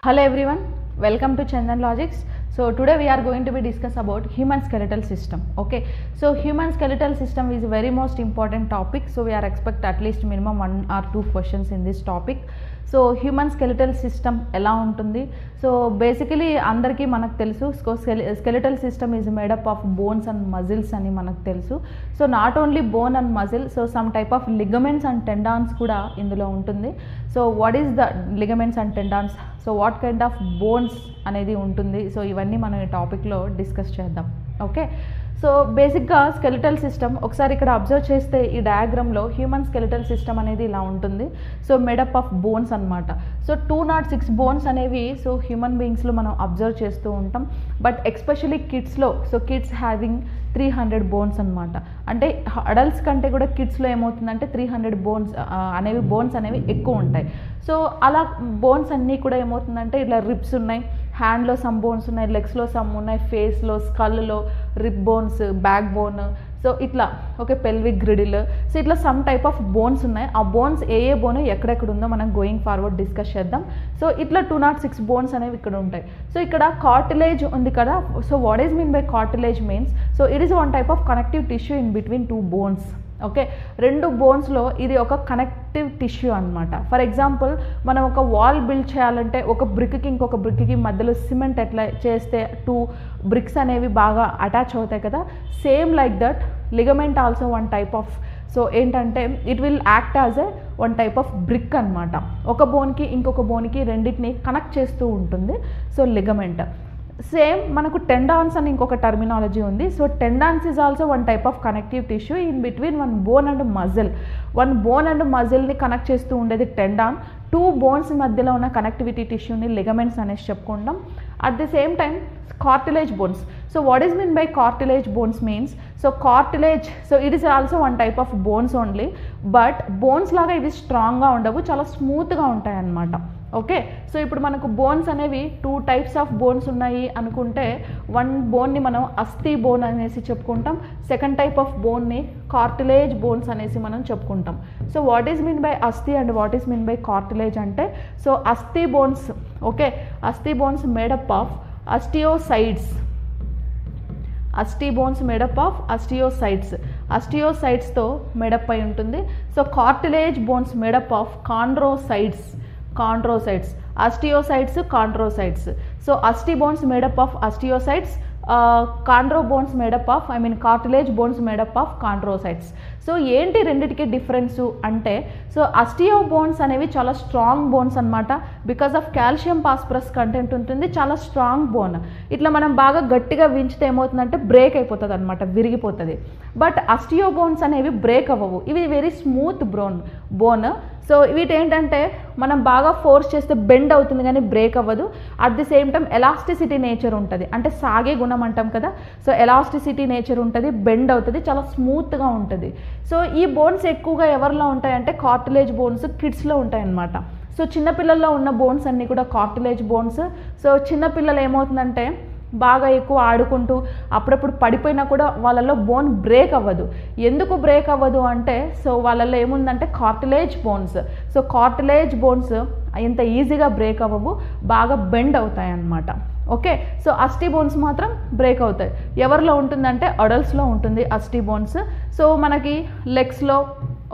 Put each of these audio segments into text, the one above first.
Hello everyone, welcome to Chandan Logics. So today we are going to be discuss about human skeletal system. Okay, so human skeletal system is very most important topic. So we are expect at least minimum 1 or 2 questions in this topic. So human skeletal system ఎలా ఉంటుంది? So basically అందరికీ మనకు తెలుసు skeletal system is made up of bones and muscles అని మనకు తెలుసు. So not only bone and muscle, so some type of ligaments and tendons కూడా ఇందులో ఉంటుంది. So what is the ligaments and tendons, so what kind of bones అనేది ఉంటుంది. So ఇవన్నీ మనం ఈ టాపిక్లో డిస్కస్ చేద్దాం. ఓకే, సో బేసిక్గా స్కెలిటల్ సిస్టమ్ ఒకసారి ఇక్కడ అబ్జర్వ్ చేస్తే ఈ డయాగ్రామ్లో హ్యూమన్ స్కెలిటల్ సిస్టమ్ అనేది ఇలా ఉంటుంది. సో మేడప్ ఆఫ్ బోన్స్ అనమాట. సో 206 బోన్స్ అనేవి సో హ్యూమన్ బీయింగ్స్లో మనం అబ్జర్వ్ చేస్తూ ఉంటాం. బట్ ఎక్స్పెషలీ కిడ్స్లో, సో కిడ్స్ హ్యావింగ్ 300 బోన్స్ అనమాట. అంటే అడల్ట్స్ కంటే కూడా కిడ్స్లో ఏమవుతుందంటే 300 బోన్స్ అనేవి ఎక్కువ ఉంటాయి. సో అలా బోన్స్ అన్నీ కూడా ఏమవుతుందంటే ఇట్లా రిబ్స్ ఉన్నాయి, హ్యాండ్లో సమ్ బోన్స్ ఉన్నాయి, లెగ్స్లో సమ్ ఉన్నాయి, ఫేస్లో, స్కల్లో rib bones, back bone, so ఇట్లా ఓకే, పెల్విక్ గ్రిడిల్, సో ఇట్లా సమ్ టైప్ ఆఫ్ బోన్స్ ఉన్నాయి. ఆ బోన్స్ ఏ బోన్ ఎక్కడెక్కడ ఉందో మనం గోయింగ్ ఫార్వర్డ్ డిస్కస్ చేద్దాం. సో ఇట్లా 206 బోన్స్ అనేవి ఇక్కడ ఉంటాయి. సో ఇక్కడ కార్టిలేజ్ ఉంది కదా. So what is mean by cartilage means, so it is one type of connective tissue in between 2 bones. Okay, 2 బోన్స్లో ఇది ఒక కనెక్టివ్ టిష్యూ అనమాట. ఫర్ ఎగ్జాంపుల్ మనం ఒక వాల్ బిల్డ్ చేయాలంటే ఒక బ్రిక్కి ఇంకొక బ్రిక్కి మధ్యలో సిమెంట్ ఎట్లా చేస్తే 2 బ్రిక్స్ అనేవి బాగా అటాచ్ అవుతాయి కదా, same like that ligament also one type of, so ఏంటంటే it will act as a one type of brick అనమాట. ఒక బోన్కి ఇంకొక బోన్కి రెండింటిని కనెక్ట్ చేస్తూ ఉంటుంది. So ligament same. మనకు టెండాన్స్ అని ఇంకొక టర్మినాలజీ ఉంది. So tendons is also one type of connective tissue in between one bone and muscle. One bone and మజిల్ని కనెక్ట్ చేస్తూ ఉండేది టెండాన్. 2 బోన్స్ మధ్యలో ఉన్న కనెక్టివిటీ టిష్యూని లిగమెంట్స్ అనేసి చెప్పుకుంటాం. At the same time cartilage bones. So what is mean by cartilage bones means, so cartilage, so it is also one type of bones only. But bones లాగా ఇవి స్ట్రాంగ్గా ఉండవు, చాలా స్మూత్గా ఉంటాయి అన్నమాట. ఓకే, సో ఇప్పుడు మనకు బోన్స్ అనేవి 2 టైప్స్ ఆఫ్ బోన్స్ ఉన్నాయి అనుకుంటే, వన్ బోన్ని మనం అస్థి బోన్ అనేసి చెప్పుకుంటాం, సెకండ్ టైప్ ఆఫ్ బోన్ని కార్టిలేజ్ బోన్స్ అనేసి మనం చెప్పుకుంటాం. So what is mean by అస్థి and what is mean by cartilage అంటే, సో అస్థి బోన్స్, ఓకే, అస్థి బోన్స్ మేడప్ ఆఫ్ అస్టియోసైడ్స్. అస్థి బోన్స్ మేడప్ ఆఫ్ అస్టియోసైడ్స్, అస్టియోసైడ్స్తో మేడప్ అయి ఉంటుంది. So cartilage bones made up of chondrocytes, chondrocytes, osteocytes, chondrocytes. So అస్థి bones made up of osteocytes, chondro bones made up of cartilage bones made up of chondrocytes. So ఏంటి రెండిటికి difference అంటే, so అస్టియో bones అనేవి చాలా strong bones అనమాట. Because of calcium phosphorus content ఉంటుంది, చాలా strong bone. ఇట్లా మనం బాగా గట్టిగా వించితే ఏమవుతుందంటే బ్రేక్ అయిపోతుంది అనమాట, విరిగిపోతుంది. బట్ అస్టియో బోన్స్ అనేవి బ్రేక్ అవ్వవు, ఇవి వెరీ స్మూత్ బోన్. సో వీటి ఏంటంటే మనం బాగా ఫోర్స్ చేస్తే బెండ్ అవుతుంది కానీ బ్రేక్ అవ్వదు. At the same time elasticity nature ఉంటుంది, అంటే సాగే గుణం అంటాం కదా. సో ఎలాస్టిసిటీ నేచర్ ఉంటుంది, బెండ్ అవుతుంది, చాలా స్మూత్గా ఉంటుంది. సో ఈ బోన్స్ ఎక్కువగా ఎవరిలో ఉంటాయంటే కార్టిలేజ్ బోన్స్ కిడ్స్లో ఉంటాయన్నమాట. సో చిన్నపిల్లల్లో ఉన్న బోన్స్ అన్నీ కూడా కార్టిలేజ్ బోన్స్. సో చిన్నపిల్లలు ఏమవుతుందంటే బాగా ఎక్కువ ఆడుకుంటూ అప్పుడప్పుడు పడిపోయినా కూడా వాళ్ళలో బోన్ బ్రేక్ అవ్వదు. ఎందుకు బ్రేక్ అవ్వదు అంటే, సో వాళ్ళల్లో ఏముందంటే cartilage bones. So cartilage bones ఇంత ఈజీగా బ్రేక్ అవ్వవు, బాగా బెండ్ అవుతాయి అన్నమాట. ఓకే, సో అస్థి బోన్స్ మాత్రం బ్రేక్ అవుతాయి. ఎవరిలో ఉంటుందంటే అడల్ట్స్లో ఉంటుంది అస్థి బోన్స్. సో మనకి లెగ్స్లో,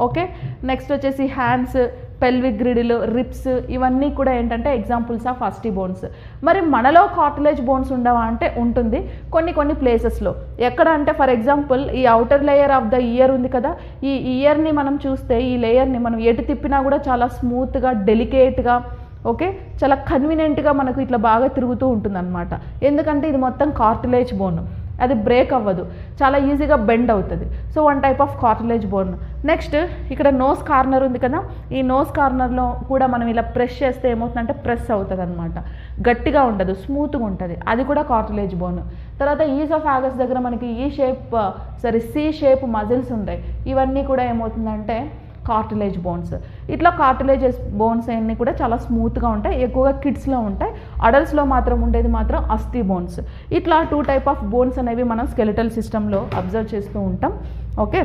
ఓకే, నెక్స్ట్ వచ్చేసి హ్యాండ్స్, పెల్విక్ గ్రిడిల్, రిబ్స్, ఇవన్నీ కూడా ఏంటంటే ఎగ్జాంపుల్స్ ఆఫ్ అస్థి బోన్స్. మరి మనలో కార్టిలేజ్ బోన్స్ ఉండవా అంటే ఉంటుంది కొన్ని ప్లేసెస్లో. ఎక్కడ అంటే ఫర్ ఎగ్జాంపుల్ ఈ outer layer of the year ఉంది కదా, ఈ ఇయర్ని మనం చూస్తే ఈ లేయర్ని మనం ఎటు తిప్పినా కూడా చాలా స్మూత్గా, డెలికేట్గా, ఓకే, చాలా కన్వీనియంట్గా మనకు ఇట్లా బాగా తిరుగుతూ ఉంటుంది అనమాట. ఎందుకంటే ఇది మొత్తం కార్టిలేజ్ బోన్, అది బ్రేక్ అవ్వదు, చాలా ఈజీగా బెండ్ అవుతుంది. So one type of cartilage bone. Next ఇక్కడ నోస్ కార్నర్ ఉంది కదా, ఈ నోస్ కార్నర్లో కూడా మనం ఇలా ప్రెస్ చేస్తే ఏమవుతుందంటే ప్రెస్ అవుతుంది అనమాట, గట్టిగా ఉండదు, స్మూత్గా ఉంటుంది, అది కూడా కార్టిలేజ్ బోన్. తర్వాత ఈసోఫాగస్ దగ్గర మనకి సి షేప్ మజిల్స్ ఉంటాయి, ఇవన్నీ కూడా ఏమవుతుందంటే కార్టిలేజ్ బోన్స్. ఇట్లా కార్టిలేజెస్ బోన్స్ అన్నీ కూడా చాలా స్మూత్గా ఉంటాయి, ఎక్కువగా కిడ్స్లో ఉంటాయి. అడల్ట్స్లో మాత్రం ఉండేది మాత్రం అస్థి బోన్స్. ఇట్లా 2 టైప్ ఆఫ్ బోన్స్ అనేవి మనం స్కెలిటల్ సిస్టంలో అబ్జర్వ్ చేస్తూ ఉంటాం. Okay,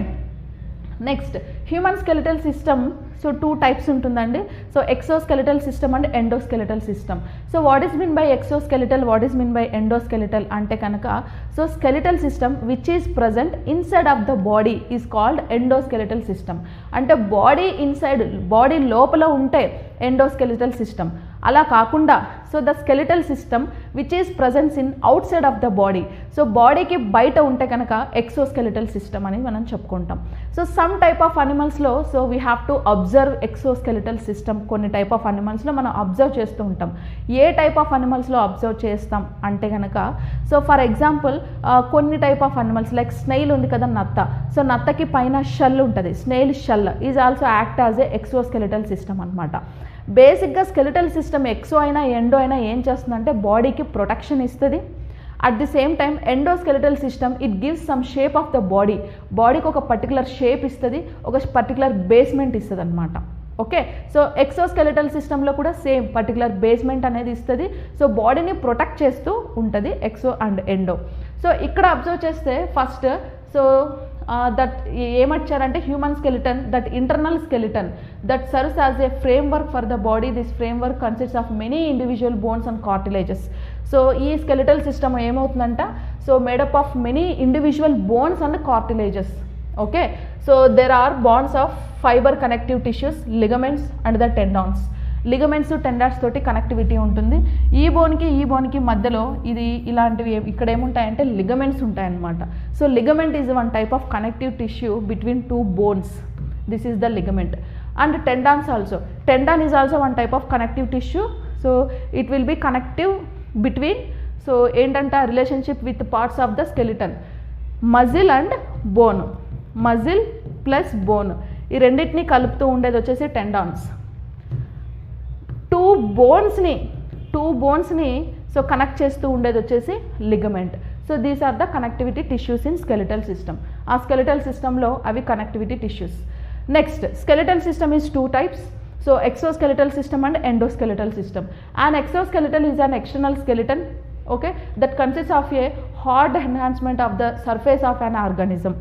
next human skeletal system. So 2 types ఉంటుందండి. So exoskeletal system and endoskeletal system. So what is mean by exoskeletal, what is mean by endoskeletal అంటే కనుక, so skeletal system which is present inside of the body is called endoskeletal system. అంటే body inside, body లోపల ఉంటే endoskeletal system. అలా కాకుండా so the skeletal system which is presence in outside of the body, so బాడీకి బయట ఉంటే కనుక exoskeletal system అని మనం చెప్పుకుంటాం. సో సమ్ టైప్ ఆఫ్ అనిమల్స్లో so we have to observe exoskeletal system. కొన్ని టైప్ ఆఫ్ అనిమల్స్లో మనం అబ్జర్వ్ చేస్తూ ఉంటాం. ఏ టైప్ ఆఫ్ అనిమల్స్లో అబ్జర్వ్ చేస్తాం అంటే కనుక, సో ఫర్ ఎగ్జాంపుల్ కొన్ని type of animals like snail ఉంది కదా, నత్త. సో నత్తకి పైన షెల్ ఉంటుంది, snail shell is also act as a exoskeletal system అనమాట. బేసిక్గా స్కెలిటల్ సిస్టమ్ ఎక్సో అయినా ఎండో అయినా ఏం చేస్తుందంటే బాడీకి ప్రొటెక్షన్ ఇస్తుంది. At the same time endoskeletal system it gives some shape of the body, బాడీకి ఒక పర్టికులర్ షేప్ ఇస్తుంది, ఒక పర్టికులర్ బేస్మెంట్ ఇస్తుంది అనమాట. ఓకే, సో ఎక్సోస్కెలిటల్ సిస్టంలో కూడా సేమ్ పర్టికులర్ బేస్మెంట్ అనేది ఇస్తుంది. సో బాడీని ప్రొటెక్ట్ చేస్తూ ఉంటుంది ఎక్సో అండ్ ఎండో. సో ఇక్కడ అబ్జర్వ్ చేస్తే ఫస్ట్ సో దట్ ఏమచ్చారంటే human skeleton, that internal skeleton that serves as a framework for the body. This framework consists of many individual bones and cartilages. So ఈ skeletal system ఏమవుతుందంట, so made up of many individual bones and cartilages. Okay, so there are bands of fibre connective tissues, ligaments and the tendons. Ligaments tendons తోటి connectivity ఉంటుంది. ఈ బోన్కి మధ్యలో ఇది ఇలాంటివి ఇక్కడ ఏముంటాయంటే లిగమెంట్స్ ఉంటాయన్నమాట. So ligament is one type of connective tissue between 2 bones. This is the ligament. And tendons also, tendon is also one type of connective tissue. So it will be connective between, so ఏంటంటే relationship with parts of the skeleton, muscle and bone. Muscle plus bone ఈ రెండింటిని కలుపుతూ ఉండేది వచ్చేసి tendons. Two బోన్స్ని so connect చేస్తూ ఉండేది వచ్చేసి ligament. So these are the connectivity tissues in skeletal system. ఆ స్కెలిటల్ సిస్టంలో అవి connectivity tissues. Next skeletal system is 2 types. So exoskeletal system and endoskeletal system. An exoskeletal is an external skeleton, okay, that consists of a hard enhancement of the surface of an organism.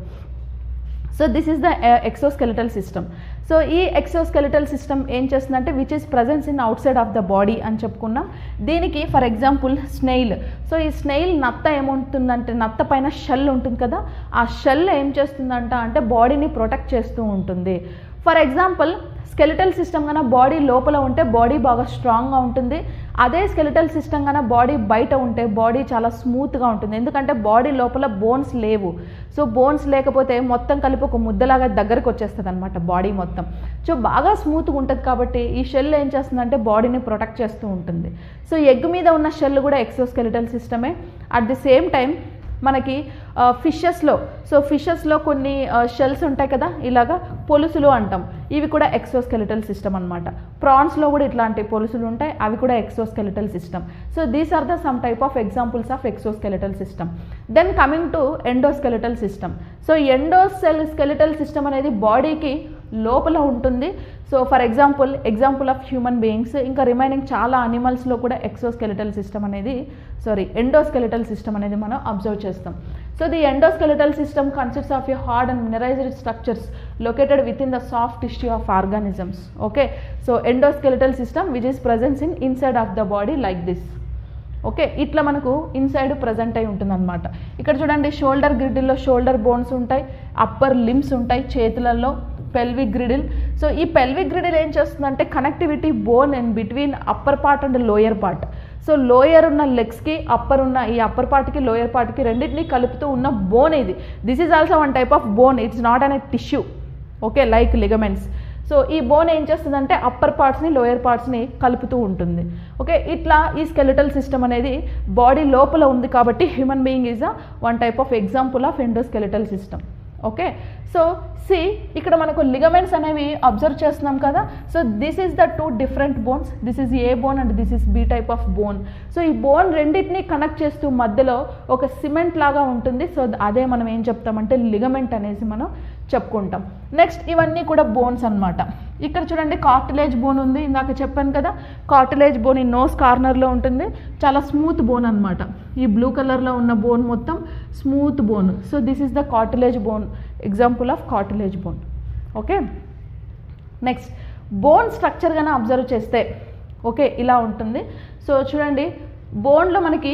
So this is the exoskeletal system. So ఈ exoskeletal system ఏం చేస్తుందంటే which is presence in outside of the body అని చెప్పుకున్నాం. దీనికి for example snail. So ఈ snail నత్త ఏముంటుందంటే, నత్త పైన షెల్ ఉంటుంది కదా, ఆ షెల్ ఏం చేస్తుందంట అంటే బాడీని ప్రొటెక్ట్ చేస్తూ ఉంటుంది. ఫర్ ఎగ్జాంపుల్ స్కెలిటల్ సిస్టమ్ కన్నా బాడీ లోపల ఉంటే బాడీ బాగా స్ట్రాంగ్గా ఉంటుంది. అదే స్కెలిటల్ సిస్టమ్ కన్నా బాడీ బయట ఉంటే బాడీ చాలా స్మూత్గా ఉంటుంది. ఎందుకంటే బాడీ లోపల బోన్స్ లేవు. సో బోన్స్ లేకపోతే మొత్తం కలిపి ఒక ముద్దలాగా దగ్గరకు వచ్చేస్తుంది అనమాట బాడీ మొత్తం. సో బాగా స్మూత్గా ఉంటుంది కాబట్టి ఈ షెల్ ఏం చేస్తుందంటే బాడీని ప్రొటెక్ట్ చేస్తూ ఉంటుంది. సో ఎగ్ మీద ఉన్న షెల్ కూడా ఎక్సోస్కెలిటల్ సిస్టమే. అట్ ది సేమ్ టైం మనకి ఫిషెస్లో కొన్ని షెల్స్ ఉంటాయి కదా, ఇలాగా పొలుసులు అంటాం, ఇవి కూడా ఎక్సోస్కెలిటల్ సిస్టమ్ అనమాట. ప్రాన్స్లో కూడా ఇట్లాంటి పొలుసులు ఉంటాయి, అవి కూడా exoskeletal system. So these are the some type of examples of exoskeletal system. Then coming to endoskeletal system. So endoskeletal system అనేది బాడీకి లోపల ఉంటుంది. So for example of human beings, ఇంకా రిమైనింగ్ చాలా అనిమల్స్లో కూడా ఎండోస్కెలిటల్ సిస్టమ్ అనేది మనం అబ్జర్వ్ చేస్తాం. So the endoskeletal system consists of a hard and mineralised structures located within the soft tissue of organisms. Okay, so endoskeletal system which is presence in inside of the body like this. Okay, ఇట్లా మనకు inside present అయి ఉంటుంది అనమాట. ఇక్కడ చూడండి, shoulder గ్రిడిల్లో shoulder bones ఉంటాయి, upper limbs ఉంటాయి చేతులలో, పెల్విక్ గ్రిడిల్. సో ఈ పెల్విక్ గ్రిడిల్ ఏం చేస్తుందంటే connectivity bone and between upper part and lower part. So lower ఉన్న లెగ్స్కి ఈ అప్పర్ పార్ట్కి లోయర్ పార్ట్కి రెండింటినీ కలుపుతూ ఉన్న బోన్ ఇది. This is also one type of bone, it's not an tissue. Okay, like ligaments. So ఈ బోన్ ఏం చేస్తుందంటే అప్పర్ పార్ట్స్ని లోయర్ పార్ట్స్ని కలుపుతూ ఉంటుంది. ఓకే, ఇట్లా ఈ స్కెలిటల్ సిస్టమ్ అనేది బాడీ లోపల ఉంది కాబట్టి human being is one type of example of endoskeletal system. Okay, so ఇక్కడ మనకు లిగమెంట్స్ అనేవి అబ్జర్వ్ చేస్తున్నాం కదా. So this is the 2 different bones, this is a bone and this is B type of bone. So ఈ bone రెండింటిని connect చేస్తూ మధ్యలో ఒక సిమెంట్ లాగా ఉంటుంది. సో అదే మనం ఏం చెప్తామంటే లిగమెంట్ అనేసి మనం చెప్పుకుంటాం. నెక్స్ట్ ఇవన్నీ కూడా బోన్స్ అన్నమాట. ఇక్కడ చూడండి, కార్టిలేజ్ బోన్ ఉంది, ఇందాక చెప్పాను కదా, కార్టిలేజ్ బోన్ ఈ నోస్ కార్నర్లో ఉంటుంది, చాలా స్మూత్ బోన్ అనమాట. ఈ బ్లూ కలర్లో ఉన్న బోన్ మొత్తం smooth bone. So this is the cartilage bone, example of cartilage bone. Okay. Next bone structure గానే అబ్జర్వ్ చేస్తే ఓకే ఇలా ఉంటుంది. సో చూడండి, బోన్లో మనకి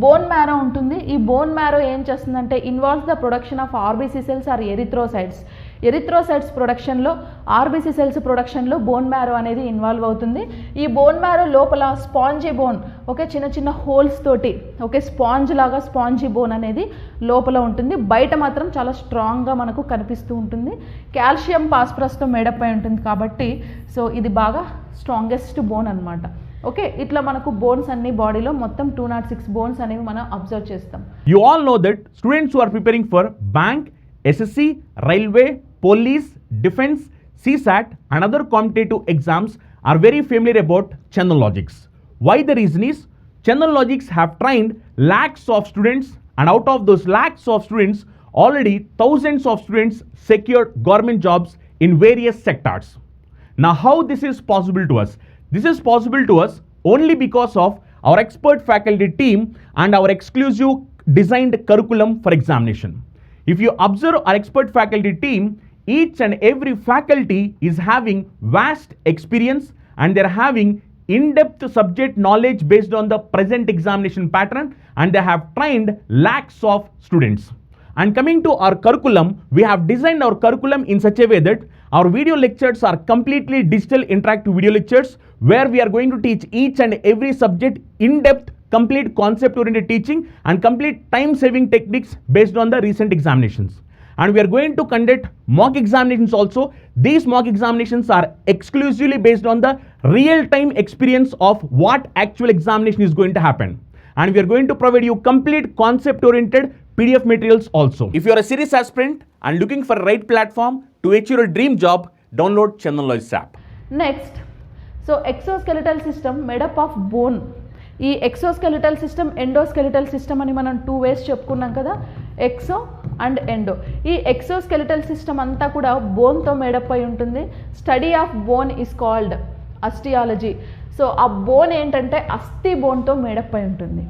బోన్ మ్యారో ఉంటుంది. ఈ బోన్ మ్యారో ఏం చేస్తుందంటే involves the production of RBC cells or erythrocytes ప్రొడక్షన్లో, ఆర్బీసీ సెల్స్ ప్రొడక్షన్లో బోన్ మ్యారో అనేది ఇన్వాల్వ్ అవుతుంది. ఈ బోన్ మ్యారో లోపల స్పాంజీ బోన్, ఓకే, చిన్న చిన్న హోల్స్ తోటి, ఓకే, స్పాంజీ బోన్ అనేది లోపల ఉంటుంది. బయట మాత్రం చాలా స్ట్రాంగ్గా మనకు కనిపిస్తూ ఉంటుంది. కాల్షియం ఫాస్ఫరస్తో మేడప్ అయి ఉంటుంది కాబట్టి సో ఇది బాగా స్ట్రాంగెస్ట్ బోన్ అనమాట. ఓకే, ఇట్లా మనకు బోన్స్ అన్ని బాడీలో మొత్తం 206 బోన్స్ అనేవి మనం అబ్జర్వ్ చేస్తాం. You all know that students who are preparing for bank, SSC, railway, police, defense, CSAT and other competitive exams are very familiar about Chandan Logics. Why the reason is, Chandan Logics have trained lakhs of students, and out of those lakhs of students, already thousands of students secured government jobs in various sectors. Now how this is possible to us? This is possible to us only because of our expert faculty team and our exclusive designed curriculum for examination. If you observe our expert faculty team, each and every faculty is having vast experience and they're having in-depth subject knowledge based on the present examination pattern, and they have trained lakhs of students. And coming to our curriculum, we have designed our curriculum in such a way that our video lectures are completely digital interactive video lectures where we are going to teach each and every subject in depth, complete concept oriented teaching and complete time saving techniques based on the recent examinations. And we are going to conduct mock examinations also. These mock examinations are exclusively based on the real time experience of what actual examination is going to happen. And we are going to provide you complete concept oriented PDF materials also. If you are a serious aspirant and looking for a right platform to achieve your dream job, download Chandan Logics app. Next, so exoskeletal system made up of bone. ఈ exoskeletal system, ఎండోస్కెలిటల్ system అని మనం 2 ways చెప్పుకున్నాం కదా, exo and endo. ఈ exoskeletal system అంతా కూడా బోన్తో made up అయి ఉంటుంది. Study of bone is called osteology. So ఆ బోన్ ఏంటంటే అస్థి బోన్తో మేడప్ అయి ఉంటుంది.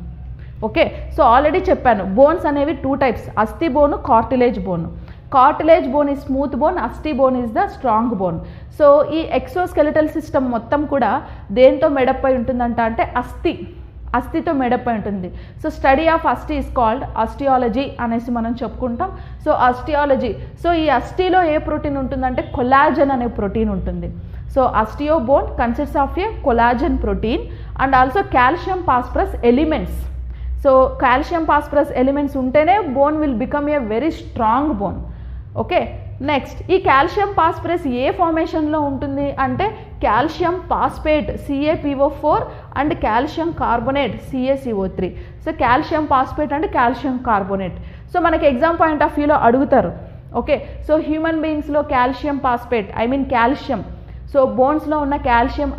ఓకే, సో ఆల్రెడీ చెప్పాను బోన్స్ అనేవి 2 types, అస్థి bone, cartilage bone. Cartilage bone is smooth bone, అస్థి bone is the strong bone. So ఈ ఎక్సోస్కెలిటల్ సిస్టమ్ మొత్తం కూడా దేంతో మేడప్ అయి ఉంటుందంట అంటే అస్థితో మేడప్ అయి ఉంటుంది. సో స్టడీ ఆఫ్ అస్థి ఈజ్ కాల్డ్ ఆస్టియాలజీ అనేసి మనం చెప్పుకుంటాం. సో ఆస్టియాలజీ, సో ఈ అస్థిలో ఏ ప్రోటీన్ ఉంటుందంటే కొలాజన్ అనే ప్రోటీన్ ఉంటుంది. So osteo bone consists of a collagen protein and also calcium phosphorus elements. So calcium phosphorus elements ఉంటేనే bone will become a very strong bone. Okay, next, ఈ calcium phosphorus ఏ ఫార్మేషన్లో ఉంటుంది అంటే calcium phosphate CaPO4 and calcium carbonate CaCO3. So calcium phosphate and calcium carbonate. So మనకి exam point of వ్యూలో అడుగుతారు. Okay, so human బీయింగ్స్లో calcium phosphate calcium, so బోన్స్లో ఉన్న కాల్షియం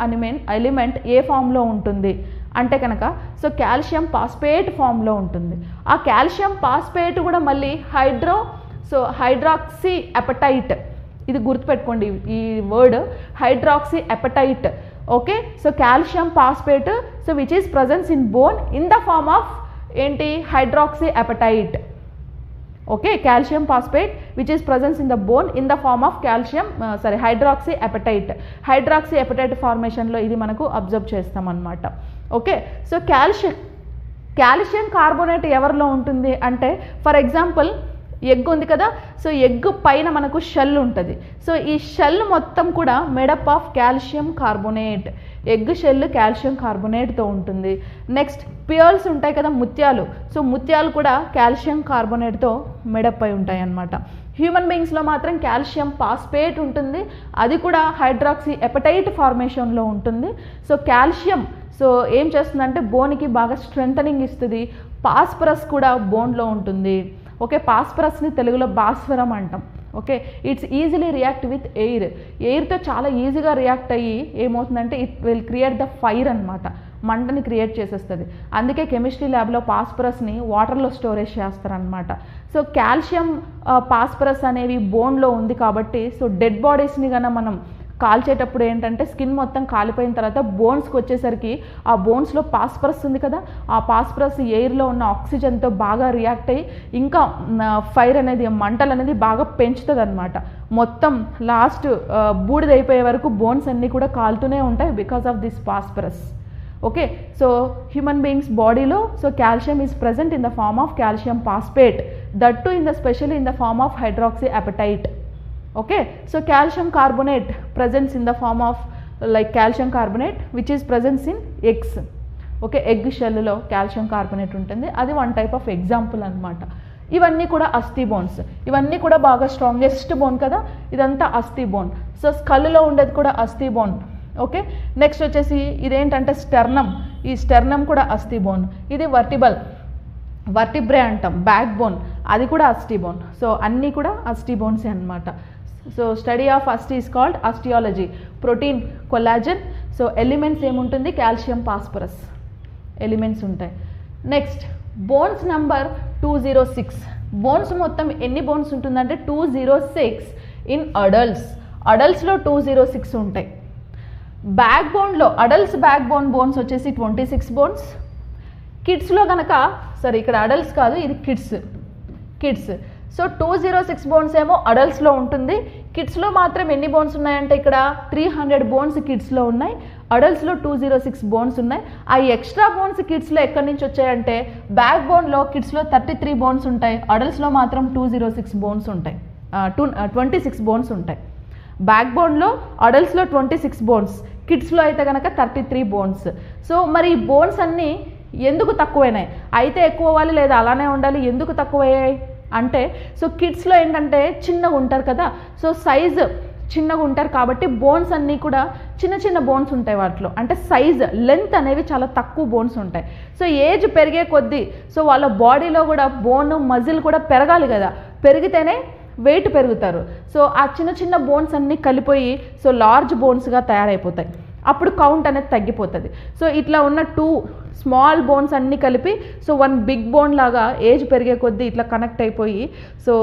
ఎలిమెంట్ ఏ ఫామ్లో ఉంటుంది అంటే కనుక సో కాల్షియం ఫాస్ఫేట్ ఫామ్లో ఉంటుంది. ఆ కాల్షియం ఫాస్ఫేట్ కూడా మళ్ళీ హైడ్రాక్సీ ఎపటైట్, ఇది గుర్తుపెట్టుకోండి ఈ word, hydroxyapatite. Okay, so calcium phosphate so which is presence in bone in the form of ఏంటి hydroxyapatite. Okay, calcium phosphate which is presence in the bone in the form of hydroxyapatite ఫార్మేషన్లో ఇది మనకు observe చేస్తాం అన్నమాట. Okay, so calcium carbonate ఎవరిలో ఉంటుంది అంటే for example egg ఉంది కదా, సో ఎగ్ పైన మనకు షెల్ ఉంటుంది. సో ఈ షెల్ మొత్తం కూడా made up of calcium carbonate, egg shell calcium కార్బోనేట్తో ఉంటుంది. నెక్స్ట్ పియర్స్ ఉంటాయి కదా ముత్యాలు, సో ముత్యాలు కూడా కాల్షియం కార్బోనేట్తో మేడప్ అయి ఉంటాయి అన్నమాట. హ్యూమన్ బీయింగ్స్లో మాత్రం కాల్షియం ఫాస్ఫేట్ ఉంటుంది, అది కూడా హైడ్రాక్సీ ఎపటైట్ ఫార్మేషన్లో ఉంటుంది. సో కాల్షియం సో ఏం చేస్తుందంటే బోన్కి బాగా స్ట్రెంథనింగ్ ఇస్తుంది. ఫాస్ఫరస్ కూడా బోన్లో ఉంటుంది. ఓకే, ఫాస్ఫరస్ని తెలుగులో భాస్వరం అంటాం. Okay, it's easily react with ఎయిర్తో చాలా ఈజీగా రియాక్ట్ అయ్యి ఏమవుతుందంటే it will create the fire అనమాట, మంటని క్రియేట్ చేసేస్తుంది. అందుకే కెమిస్ట్రీ ల్యాబ్లో ఫాస్ఫరస్ని వాటర్లో స్టోరేజ్ చేస్తారనమాట. సో కాల్షియం ఫాస్ఫరస్ అనేవి బోన్లో ఉంది కాబట్టి సో డెడ్ బాడీస్ని కన్నా మనం కాల్చేటప్పుడు ఏంటంటే స్కిన్ మొత్తం కాలిపోయిన తర్వాత బోన్స్కి వచ్చేసరికి ఆ బోన్స్లో ఫాస్ఫరస్ ఉంది కదా, ఆ ఫాస్ఫరస్ ఎయిర్లో ఉన్న ఆక్సిజన్తో బాగా రియాక్ట్ అయ్యి ఇంకా ఫైర్ అనేది మంటలు అనేది బాగా పెంచుతుంది అనమాట. మొత్తం లాస్ట్ బూడిదైపోయే వరకు బోన్స్ అన్నీ కూడా కాలుతూనే ఉంటాయి because of this phosphorus. Okay, so human beings బాడీలో so calcium is present in the form of calcium phosphate, that too especially in the form of hydroxyapatite. Okay, so calcium carbonate presence in the form of like calcium carbonate which is presence in eggs. Okay, egg షెల్లో calcium carbonate ఉంటుంది, అది one type of example అనమాట. ఇవన్నీ కూడా అస్థి bones, ఇవన్నీ కూడా బాగా స్ట్రాంగెస్ట్ బోన్ కదా, ఇదంతా అస్థి బోన్. సో స్కల్లో ఉండేది కూడా అస్థి బోన్. ఓకే, నెక్స్ట్ వచ్చేసి ఇదేంటంటే స్టెర్నమ్, ఈ స్టెర్నమ్ కూడా అస్థి బోన్. ఇది వర్టిబ్రే అంటాం, బ్యాక్ బోన్, అది కూడా అస్థి బోన్. సో అన్నీ కూడా అస్థి బోన్సే అనమాట. సో స్టడీ ఆఫ్ అస్థి is called osteology. Protein, collagen, so elements ఏముంటుంది, కాల్షియం, ఫాస్ఫరస్ ఎలిమెంట్స్ ఉంటాయి. Next bones number 206. బోన్స్ మొత్తం ఎన్ని బోన్స్ ఉంటుందంటే 206 ఇన్ అడల్ట్స్లో 206 ఉంటాయి. బ్యాక్ బోన్లో అడల్ట్స్ బ్యాక్ బోన్స్ వచ్చేసి 26 బోన్స్. కిడ్స్లో కనుక సరే ఇక్కడ అడల్ట్స్ కాదు, ఇది కిడ్స్. సో 206 బోన్స్ ఏమో అడల్ట్స్లో ఉంటుంది. కిడ్స్లో మాత్రం ఎన్ని బోన్స్ ఉన్నాయంటే ఇక్కడ 300 బోన్స్ కిడ్స్లో ఉన్నాయి, అడల్ట్స్లో 206 బోన్స్ ఉన్నాయి. ఆ ఎక్స్ట్రా బోన్స్ కిడ్స్లో ఎక్కడి నుంచి వచ్చాయంటే బ్యాక్ బోన్లో కిడ్స్లో 33 బోన్స్ ఉంటాయి, అడల్ట్స్లో మాత్రం 206 బోన్స్ ఉంటాయి, 26 బోన్స్ ఉంటాయి. బ్యాక్ బోన్లో అడల్ట్స్లో 26 బోన్స్, కిడ్స్లో అయితే కనుక 33 బోన్స్. సో మరి ఈ బోన్స్ అన్నీ ఎందుకు తక్కువైనాయి, అయితే ఎక్కువ అవ్వాలి లేదా అలానే ఉండాలి, ఎందుకు తక్కువయ్యాయి అంటే సో కిడ్స్లో ఏంటంటే చిన్నగా ఉంటారు కదా, సో సైజు చిన్నగా ఉంటారు కాబట్టి బోన్స్ అన్నీ కూడా చిన్న బోన్స్ ఉంటాయి వాటిలో, అంటే సైజ్ లెంత్ అనేవి చాలా తక్కువ బోన్స్ ఉంటాయి. సో ఏజ్ పెరిగే కొద్దీ సో వాళ్ళ బాడీలో కూడా బోన్ మజిల్ కూడా పెరగాలి కదా, పెరిగితేనే వెయిట్ పెరుగుతారు. సో ఆ చిన్న బోన్స్ అన్నీ కలిపోయి సో లార్జ్ బోన్స్గా తయారైపోతాయి, అప్పుడు కౌంట్ అనేది తగ్గిపోతుంది. సో ఇట్లా ఉన్న 2 స్మాల్ బోన్స్ అన్నీ కలిపి సో 1 బిగ్ బోన్ లాగా ఏజ్ పెరిగే కొద్దీ ఇట్లా కనెక్ట్ అయిపోయి సో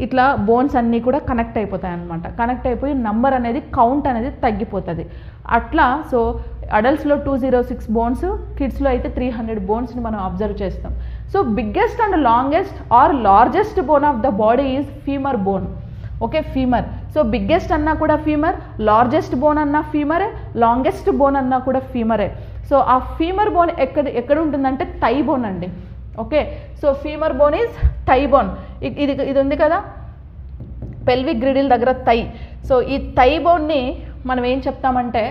ఇట్లా బోన్స్ అన్నీ కూడా కనెక్ట్ అయిపోతాయి అన్నమాట. కనెక్ట్ అయిపోయి నంబర్ అనేది కౌంట్ అనేది తగ్గిపోతుంది అట్లా. సో అడల్ట్స్లో 206 బోన్స్, కిడ్స్లో అయితే 300 బోన్స్ని మనం అబ్జర్వ్ చేస్తాం. So biggest and longest or largest bone of the body is femur bone. Okay, femur. So biggest అన్నా కూడా ఫీమర్, లార్జెస్ట్ బోన్ అన్నా ఫీమరే, లాంగెస్ట్ బోన్ అన్నా కూడా ఫీమరే. సో ఆ ఫీమర్ బోన్ ఎక్కడ ఉంటుందంటే థై బోన్ అండి. Okay, so femur bone is thigh bone. ఇది ఉంది కదా పెల్విక్ గ్రిడిల్ దగ్గర థై. సో ఈ థై బోన్ని మనం ఏం చెప్తామంటే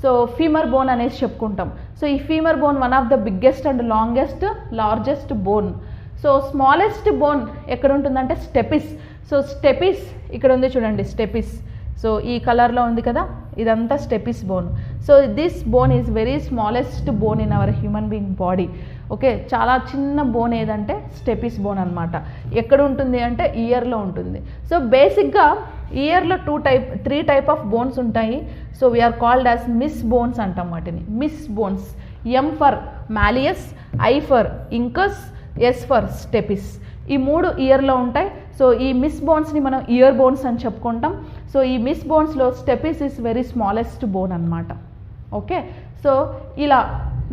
సో ఫీమర్ బోన్ అనేసి చెప్పుకుంటాం. సో ఈ femur bone one of the biggest and largest bone. So smallest bone ఎక్కడ ఉంటుందంటే స్టెపిస్. సో స్టెపిస్ ఇక్కడ ఉంది చూడండి, స్టెపిస్. సో ఈ కలర్లో ఉంది కదా, ఇదంతా stapes bone. So this bone is very smallest bone in our human being body. Okay, చాలా చిన్న బోన్ ఏదంటే స్టెపిస్ బోన్ అనమాట. ఎక్కడ ఉంటుంది అంటే ఇయర్లో ఉంటుంది. సో బేసిక్గా ఇయర్లో 3 టైప్ ఆఫ్ బోన్స్ ఉంటాయి. So we are called as MIS bones అంటాం వాటిని, MIS bones. M for malleus, I for incus, S for stapes. ఈ 3 ఇయర్లో ఉంటాయి. సో ఈ మిస్ బోన్స్ని మనం ఇయర్ బోన్స్ అని చెప్పుకుంటాం. సో ఈ మిస్ బోన్స్లో stapes is very smallest bone అనమాట. ఓకే, సో ఇలా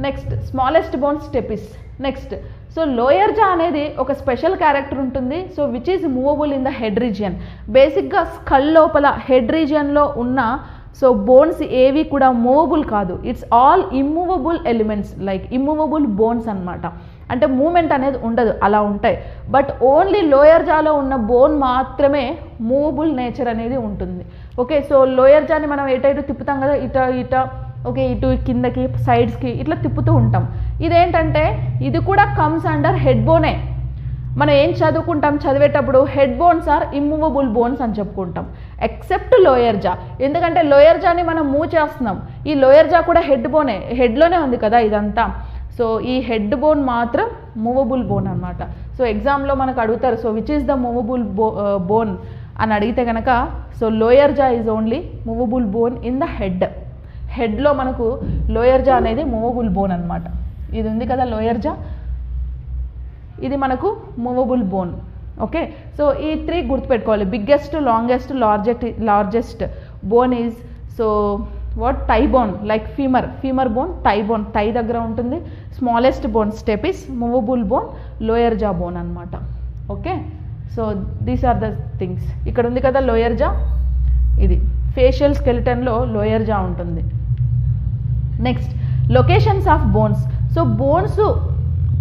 next smallest bone stapes. Next so lower jaw అనేది ఒక స్పెషల్ క్యారెక్టర్ ఉంటుంది. So which is movable in the head region. బేసిక్గా స్కల్ లోపల హెడ్ రీజియన్లో ఉన్న సో బోన్స్ ఏవి కూడా మూవబుల్ కాదు, it's all immovable elements, like immovable bones అనమాట. అంటే మూమెంట్ అనేది ఉండదు, అలా ఉంటాయి. బట్ ఓన్లీ లోయర్ జాలో ఉన్న బోన్ మాత్రమే మూవబుల్ నేచర్ అనేది ఉంటుంది. ఓకే, సో లోయర్ జాని మనం ఎటు తిప్పుతాం కదా, ఇట ఓకే, ఇటు కిందకి సైడ్స్కి ఇట్లా తిప్పుతూ ఉంటాం. ఇదేంటంటే ఇది కూడా కమ్స్ అండర్ హెడ్ బోనే. మనం ఏం చదువుకుంటాం చదివేటప్పుడు head bones are immovable bones అని చెప్పుకుంటాం, ఎక్సెప్ట్ లోయర్ జా. ఎందుకంటే లోయర్ జాని మనం మూవ్ చేస్తున్నాం, ఈ లోయర్ జా కూడా హెడ్ బోనే, హెడ్లోనే ఉంది కదా ఇదంతా. సో ఈ హెడ్ బోన్ మాత్రం మూవబుల్ బోన్ అనమాట. సో ఎగ్జామ్లో మనకు అడుగుతారు, so which is the movable bone అని అడిగితే కనుక so lower jaw is only movable bone in the హెడ్లో మనకు లోయర్ జా అనేది మూవబుల్ బోన్ అనమాట. ఇది ఉంది కదా లోయర్ జా, ఇది మనకు మూవబుల్ బోన్. ఓకే, సో ఈ 3 గుర్తుపెట్టుకోవాలి. Biggest, longest, largest bone is so what thigh bone, like femur bone, thigh bone thigh దగ్గర ఉంటుంది. Smallest bone stapes, movable bone lower jaw bone అనమాట. Okay, so these are the things. ఇక్కడ ఉంది కదా lower జా, ఇది ఫేషియల్ స్కెలిటన్లో లోయర్ జా ఉంటుంది. Next locations of bones. So bones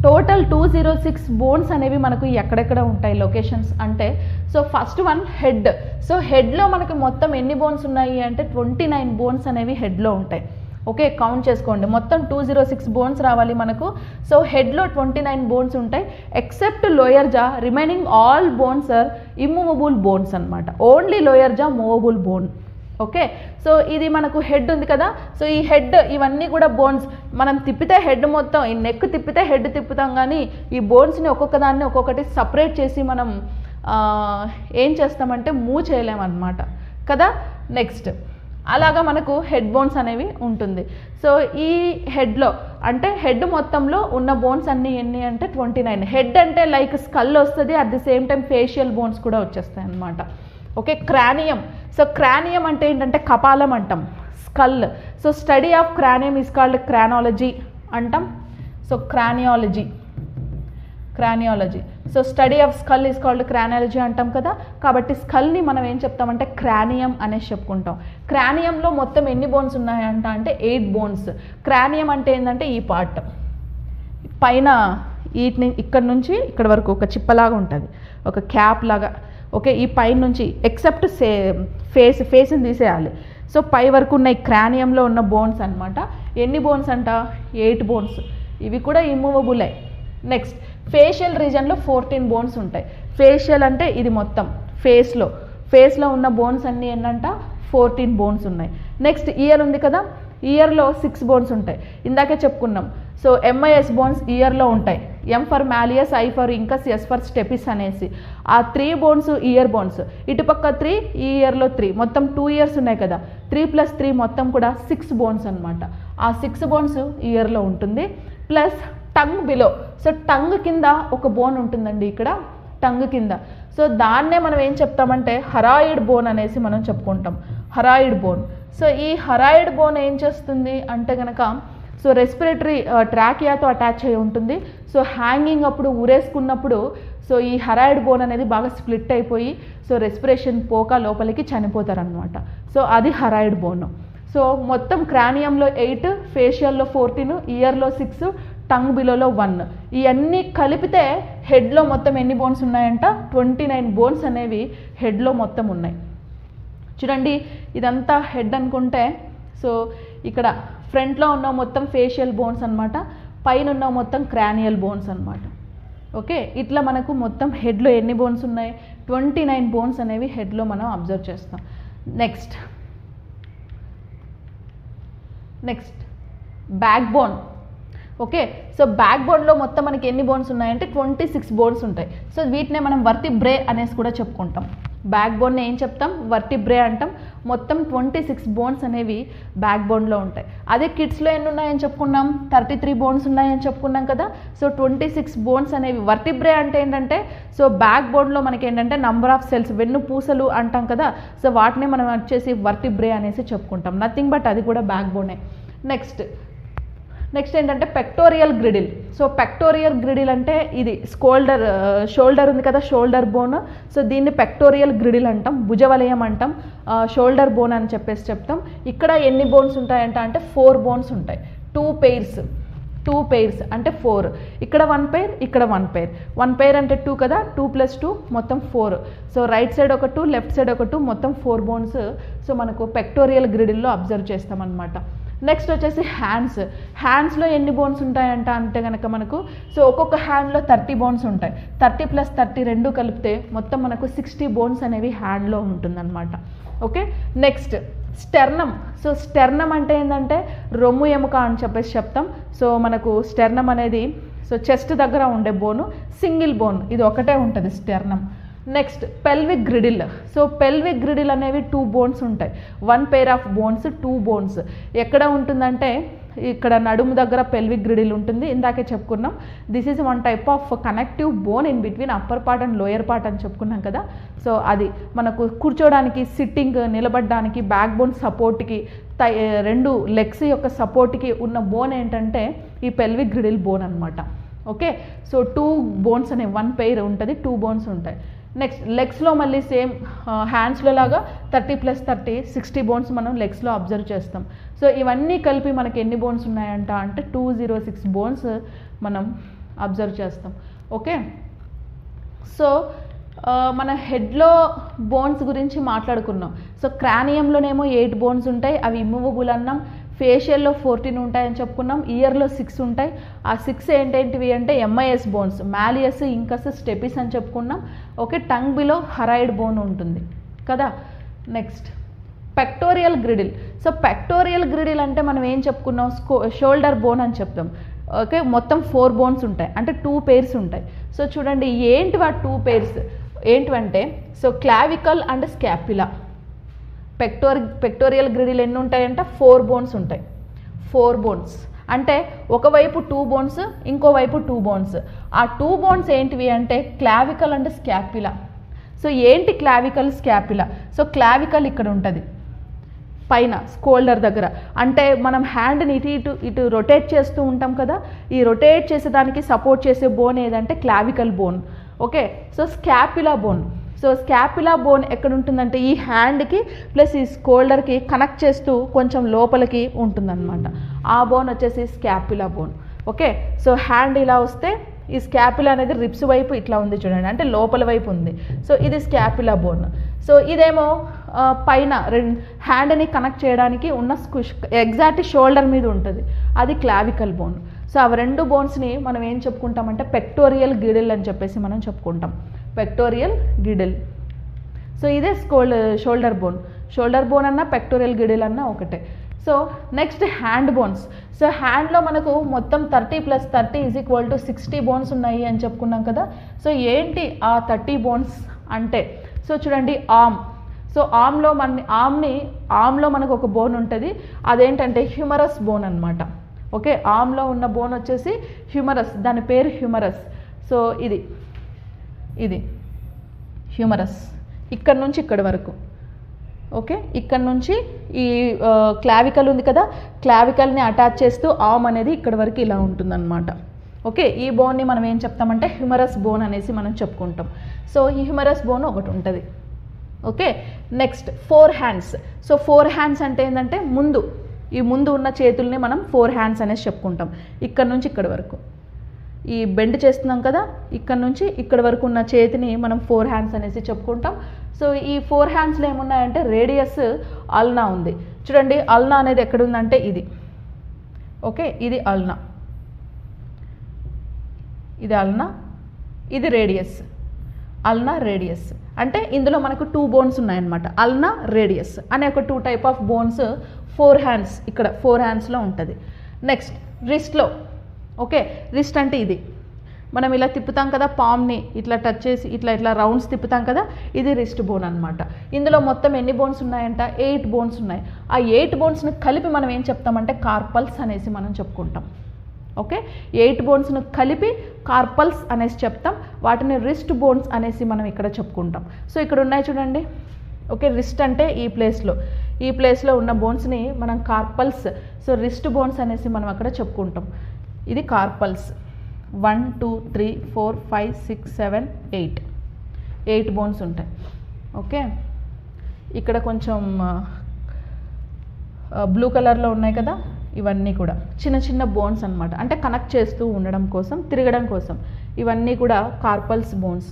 total 206 bones అనేవి మనకు ఎక్కడెక్కడ ఉంటాయి లొకేషన్స్ అంటే, so first one head. So హెడ్లో మనకి మొత్తం ఎన్ని బోన్స్ ఉన్నాయి అంటే 29 బోన్స్ అనేవి హెడ్లో ఉంటాయి. ఓకే, కౌంట్ చేసుకోండి, మొత్తం 206 బోన్స్ రావాలి మనకు. సో హెడ్లో 29 బోన్స్ ఉంటాయి. Except lower jaw, remaining all bones are immovable bones అనమాట. Only lower jaw movable bone. Okay, so ఇది మనకు హెడ్ ఉంది కదా. సో ఈ హెడ్ ఇవన్నీ కూడా బోన్స్. మనం తిప్పితే హెడ్ మొత్తం, ఈ నెక్ తిప్పితే హెడ్ తిప్పుతాం, కానీ ఈ బోన్స్ని ఒక్కొక్క దాన్ని ఒక్కొక్కటి సపరేట్ చేసి మనం ఏం చేస్తామంటే మూవ్ చేయలేమన్నమాట కదా. నెక్స్ట్ అలాగా మనకు హెడ్ బోన్స్ అనేవి ఉంటుంది. సో ఈ హెడ్లో అంటే హెడ్ మొత్తంలో ఉన్న బోన్స్ అన్నీ ఎన్ని అంటే 29. హెడ్ అంటే లైక్ స్కల్ వస్తుంది, at the same time facial bones కూడా వచ్చేస్తాయి అన్నమాట. ఓకే, క్రానియం. సో క్రానియం అంటే ఏంటంటే కపాలం అంటాం, skull. So study of cranium is called craniology అంటాం. So craniology. So study of skull is called craniology అంటాం కదా. కాబట్టి స్కల్ని మనం ఏం చెప్తామంటే క్రానియం అనేసి చెప్పుకుంటాం. క్రానియంలో మొత్తం ఎన్ని బోన్స్ ఉన్నాయంట అంటే 8 బోన్స్. క్రానియం అంటే ఏంటంటే ఈ పార్ట్ పైన వీటిని ఇక్కడ నుంచి ఇక్కడ వరకు ఒక చిప్పలాగా ఉంటుంది, ఒక క్యాప్ లాగా. ఓకే, ఈ పై నుంచి ఎక్సెప్ట్ ఫేస్ని తీసేయాలి. సో పై వరకు ఉన్న ఈ క్రానియంలో ఉన్న బోన్స్ అనమాట. ఎన్ని బోన్స్ అంట 8 బోన్స్. ఇవి కూడా ఇమ్మూవబులే. నెక్స్ట్ ఫేషియల్ రీజన్లో 14 బోన్స్ ఉంటాయి. ఫేషియల్ అంటే ఇది మొత్తం ఫేస్లో ఉన్న బోన్స్ అన్నీ ఏంటంట 14 బోన్స్ ఉన్నాయి. నెక్స్ట్ ఇయర్ ఉంది కదా, ఇయర్లో 6 బోన్స్ ఉంటాయి, ఇందాకే చెప్పుకున్నాం. సో MIS బోన్స్ ఇయర్లో ఉంటాయి. M for malleus, I for incus, S for stapes అనేసి ఆ 3 బోన్స్ ఇయర్ బోన్స్. ఇటుపక్క 3, ఈ ఇయర్లో 3, మొత్తం 2 ఇయర్స్ ఉన్నాయి కదా. 3 + 3 మొత్తం కూడా 6 బోన్స్ అనమాట. ఆ 6 బోన్స్ ఇయర్లో ఉంటుంది. Plus tongue below. So tongue కింద ఒక బోన్ ఉంటుందండి ఇక్కడ, టంగ్ కింద. సో దాన్నే మనం ఏం చెప్తామంటే హరాయిడ్ బోన్ అనేసి మనం చెప్పుకుంటాం, హరాయిడ్ బోన్. సో ఈ హరాయిడ్ బోన్ ఏం చేస్తుంది అంటే కనుక, సో రెస్పిరేటరీ ట్రాకియాతో అటాచ్ అయి ఉంటుంది. సో హ్యాంగింగ్ అప్పుడు ఊరేసుకున్నప్పుడు సో ఈ హరాయిడ్ బోన్ అనేది బాగా స్ప్లిట్ అయిపోయి సో రెస్పిరేషన్ పోక లోపలికి చనిపోతారనమాట. సో అది హరాయిడ్ బోన్. సో మొత్తం క్రానియంలో 8, ఫేషియల్లో 14, ఇయర్లో 6, టంగ్ బిలోలో 1. ఇవన్నీ కలిపితే హెడ్లో మొత్తం ఎన్ని బోన్స్ ఉన్నాయంట 29 బోన్స్ అనేవి హెడ్లో మొత్తం ఉన్నాయి. చూడండి, ఇదంతా హెడ్ అనుకుంటే సో ఇక్కడ ఫ్రంట్లో ఉన్న మొత్తం ఫేషియల్ బోన్స్ అనమాట, పైన ఉన్న మొత్తం క్రానియల్ బోన్స్ అనమాట. ఓకే, ఇట్లా మనకు మొత్తం హెడ్లో ఎన్ని బోన్స్ ఉన్నాయి 29 బోన్స్ అనేవి హెడ్లో మనం అబ్జర్వ్ చేస్తాం. Next back bone. Okay, so back బోన్లో మొత్తం మనకి ఎన్ని బోన్స్ ఉన్నాయంటే 26 బోన్స్ ఉంటాయి. సో వీటినే మనం వర్టిబ్రే అనేసి కూడా చెప్పుకుంటాం. బ్యాక్ బోన్ని ఏం చెప్తాం, వర్టిబ్రే అంటాం. మొత్తం 26 బోన్స్ అనేవి బ్యాక్ బోన్లో ఉంటాయి. అదే కిడ్స్లో ఎన్ని ఉన్నాయని చెప్పుకున్నాం, 33 బోన్స్ ఉన్నాయని చెప్పుకున్నాం కదా. సో 26 బోన్స్ అనేవి. వర్టిబ్రే అంటే ఏంటంటే సో బ్యాక్ బోన్లో మనకి ఏంటంటే నంబర్ ఆఫ్ సెల్స్, వెన్ను పూసలు అంటాం కదా. సో వాటిని మనం వచ్చేసి వర్టిబ్రే అనేసి చెప్పుకుంటాం. నథింగ్ బట్ అది కూడా బ్యాక్ బోనే. నెక్స్ట్ ఏంటంటే పెక్టోరియల్ గ్రిడిల్. సో పెక్టోరియల్ గ్రిడిల్ అంటే ఇది షోల్డర్ ఉంది కదా, షోల్డర్ బోన్. సో దీన్ని పెక్టోరియల్ గ్రిడిల్ అంటాం, భుజవలయం అంటాం, షోల్డర్ బోన్ అని చెప్తాం. ఇక్కడ ఎన్ని బోన్స్ ఉంటాయంట అంటే 4 బోన్స్ ఉంటాయి. 2 పెయిర్స్ అంటే 4. ఇక్కడ 1 పెయిర్, ఇక్కడ 1 పెయిర్. 1 పెయిర్ అంటే 2 కదా, 2 + 2 మొత్తం 4. సో రైట్ సైడ్ ఒక 2, లెఫ్ట్ సైడ్ ఒక 2, మొత్తం 4 బోన్స్ సో మనకు పెక్టోరియల్ గ్రిడిల్లో అబ్జర్వ్ చేస్తామన్నమాట. నెక్స్ట్ వచ్చేసి హ్యాండ్స్లో ఎన్ని బోన్స్ ఉంటాయంట అంటే కనుక మనకు సో ఒక్కొక్క హ్యాండ్లో 30 బోన్స్ ఉంటాయి. 30 + 30 రెండు కలిపితే మొత్తం మనకు 60 బోన్స్ అనేవి హ్యాండ్లో ఉంటుందన్నమాట. Okay, next sternum. So sternum అంటే ఏంటంటే రొమ్ము ఎముక అని చెప్పేసి చెప్తాం. సో మనకు స్టెర్నమ్ అనేది సో చెస్ట్ దగ్గర ఉండే బోను, సింగిల్ బోన్, ఇది ఒకటే ఉంటుంది sternum. Next pelvic girdle. So pelvic griddle అనేవి 2 బోన్స్ ఉంటాయి. 1 పెయిర్ ఆఫ్ బోన్స్, 2 బోన్స్. ఎక్కడ ఉంటుందంటే ఇక్కడ నడుము దగ్గర పెల్విక్ గ్రిడిల్ ఉంటుంది, ఇందాకే చెప్పుకున్నాం. This is 1 type of connective bone in between upper part and lower part అని చెప్పుకున్నాం కదా. సో అది మనకు కూర్చోడానికి, సిట్టింగ్, నిలబడడానికి, బ్యాక్ బోన్ సపోర్ట్కి, 2 లెగ్స్ యొక్క సపోర్ట్కి ఉన్న బోన్ ఏంటంటే ఈ పెల్విక్ గ్రిడిల్ బోన్ అనమాట. ఓకే, సో 2 బోన్స్ అనేవి 1 పెయిర్ ఉంటుంది, 2 బోన్స్ ఉంటాయి. నెక్స్ట్ లెగ్స్లో మళ్ళీ సేమ్ హ్యాండ్స్లో లాగా 30 + 30 60 బోన్స్ మనం లెగ్స్లో అబ్జర్వ్ చేస్తాం. సో ఇవన్నీ కలిపి మనకి ఎన్ని బోన్స్ ఉన్నాయంట అంటే 206 బోన్స్ మనం అబ్జర్వ్ చేస్తాం. ఓకే, సో మన హెడ్లో బోన్స్ గురించి మాట్లాడుకున్నాం. సో క్రానియంలోనేమో 8 బోన్స్ ఉంటాయి, అవి ఇమ్మూవబుల్ అన్నాం. ఫేషియల్లో 14 ఉంటాయని చెప్పుకున్నాం. ఇయర్లో 6 ఉంటాయి. ఆ 6 ఏంటేంటివి అంటే MIS bones, malleus, incus, stapes అని చెప్పుకున్నాం. Okay, tongue below hyoid bone ఉంటుంది కదా. Next pectoral girdle. So pectoral girdle అంటే మనం ఏం చెప్పుకున్నాం, షోల్డర్ బోన్ అని చెప్తాం. ఓకే, మొత్తం 4 బోన్స్ ఉంటాయి, అంటే 2 pairs ఉంటాయి. సో చూడండి ఏంటివి ఆ 2 pairs ఏంటివంటే, so clavicle and scapula. Pectoral girdle ఎన్ని ఉంటాయంటే 4 బోన్స్ ఉంటాయి. 4 బోన్స్ అంటే ఒకవైపు 2 బోన్స్, ఇంకోవైపు 2 బోన్స్. ఆ 2 బోన్స్ ఏంటివి అంటే క్లావికల్ అండ్ స్కాపులా. సో ఏంటి క్లావికల్, స్కాపులా? సో క్లావికల్ ఇక్కడ ఉంటుంది పైన స్కోల్డర్ దగ్గర, అంటే మనం హ్యాండ్ని ఇటు రొటేట్ చేస్తూ ఉంటాం కదా, ఈ రొటేట్ చేసేదానికి సపోర్ట్ చేసే బోన్ ఏదంటే clavicle bone. Okay, so scapula bone. So scapula bone ఎక్కడ ఉంటుందంటే ఈ హ్యాండ్కి ప్లస్ ఈ స్కోల్డర్కి కనెక్ట్ చేస్తూ కొంచెం లోపలికి ఉంటుందన్నమాట. ఆ బోన్ వచ్చేసి scapula bone. Okay, so hand ఇలా వస్తే ఈ స్కాపులా అనేది రిప్స్ వైపు ఇట్లా ఉంది చూడండి, అంటే లోపల వైపు ఉంది. సో ఇది స్కాపులా బోన్. సో ఇదేమో పైన హ్యాండ్ని కనెక్ట్ చేయడానికి ఉన్న ఎగ్జాక్ట్ షోల్డర్ మీద ఉంటుంది, అది క్లావికల్ బోన్. సో అవి 2 బోన్స్ని మనం ఏం చెప్పుకుంటామంటే పెక్టోరియల్ గ్రిడిల్ అని చెప్పేసి మనం చెప్పుకుంటాం. Pectoral girdle. సో ఇదే షోల్డర్ బోన్. షోల్డర్ బోన్ అన్నా పెక్టోరియల్ గ్రిడిల్ అన్నా ఒకటే. So next hand bones. So హ్యాండ్లో మనకు మొత్తం 30 + 30 = 60 బోన్స్ ఉన్నాయి అని చెప్పుకున్నాం కదా. సో ఏంటి ఆ 30 బోన్స్ అంటే, సో చూడండి ఆర్మ్. సో ఆర్మ్లో మనకు ఒక బోన్ ఉంటుంది, అదేంటంటే హ్యూమరస్ బోన్ అనమాట. ఓకే, ఆర్మ్లో ఉన్న బోన్ వచ్చేసి హ్యూమరస్, దాని పేరు హ్యూమరస్. సో ఇది హ్యూమరస్ ఇక్కడ నుంచి ఇక్కడ వరకు. ఓకే, ఇక్కడ నుంచి ఈ క్లావికల్ ఉంది కదా, క్లావికల్ని అటాచ్ చేస్తూ ఆర్మ్ అనేది ఇక్కడ వరకు ఇలా ఉంటుందన్నమాట. ఓకే, ఈ బోన్ని మనం ఏం చెప్తామంటే హ్యూమరస్ బోన్ అనేసి మనం చెప్పుకుంటాం. సో ఈ హ్యూమరస్ బోన్ ఒకటి ఉంటుంది. Okay, next 4 hands. So 4 hands అంటే ఏంటంటే ముందు ఉన్న చేతుల్ని మనం 4 హ్యాండ్స్ అనేసి చెప్పుకుంటాం. ఇక్కడ నుంచి ఇక్కడ వరకు ఈ బెండ్ చేస్తున్నాం కదా, ఇక్కడ నుంచి ఇక్కడ వరకు ఉన్న చేతిని మనం 4 హ్యాండ్స్ అనేసి చెప్పుకుంటాం. సో ఈ 4 హ్యాండ్స్లో ఏమున్నాయంటే రేడియస్, అల్నా ఉంది. చూడండి అల్నా అనేది ఎక్కడ ఉందంటే ఇది. ఓకే, ఇది అల్నా, ఇది అల్నా, ఇది రేడియస్. అల్నా, రేడియస్ అంటే ఇందులో మనకు 2 బోన్స్ ఉన్నాయన్నమాట. అల్నా, రేడియస్ అనే ఒక 2 టైప్ ఆఫ్ బోన్స్ 4 హ్యాండ్స్, ఇక్కడ 4 హ్యాండ్స్లో ఉంటుంది. నెక్స్ట్ రిస్ట్లో. ఓకే, రిస్ట్ అంటే ఇది మనం ఇలా తిప్పుతాం కదా, పామ్ని ఇట్లా టచ్ చేసి ఇట్లా రౌండ్స్ తిప్పుతాం కదా, ఇది రిస్ట్ బోన్ అనమాట. ఇందులో మొత్తం ఎన్ని బోన్స్ ఉన్నాయంట 8 బోన్స్ ఉన్నాయి. ఆ 8 బోన్స్ని కలిపి మనం ఏం చెప్తామంటే కార్పల్స్ అనేసి మనం చెప్పుకుంటాం. ఓకే, 8 బోన్స్ను కలిపి కార్పల్స్ అనేసి చెప్తాం, వాటిని రిస్ట్ బోన్స్ అనేసి మనం ఇక్కడ చెప్పుకుంటాం. సో ఇక్కడ ఉన్నాయి చూడండి. ఓకే, రిస్ట్ అంటే ఈ ప్లేస్లో ఉన్న బోన్స్ని మనం కార్పల్స్, సో రిస్ట్ బోన్స్ అనేసి మనం అక్కడ చెప్పుకుంటాం. ఇది కార్పల్స్. 1 2 3 4 5 6 7 8 బోన్స్ ఉంటాయి. ఓకే, ఇక్కడ కొంచెం బ్లూ కలర్లో ఉన్నాయి కదా, ఇవన్నీ కూడా చిన్న చిన్న బోన్స్ అనమాట, అంటే కనెక్ట్ చేస్తూ ఉండడం కోసం, తిరగడం కోసం. ఇవన్నీ కూడా కార్పల్స్ బోన్స్.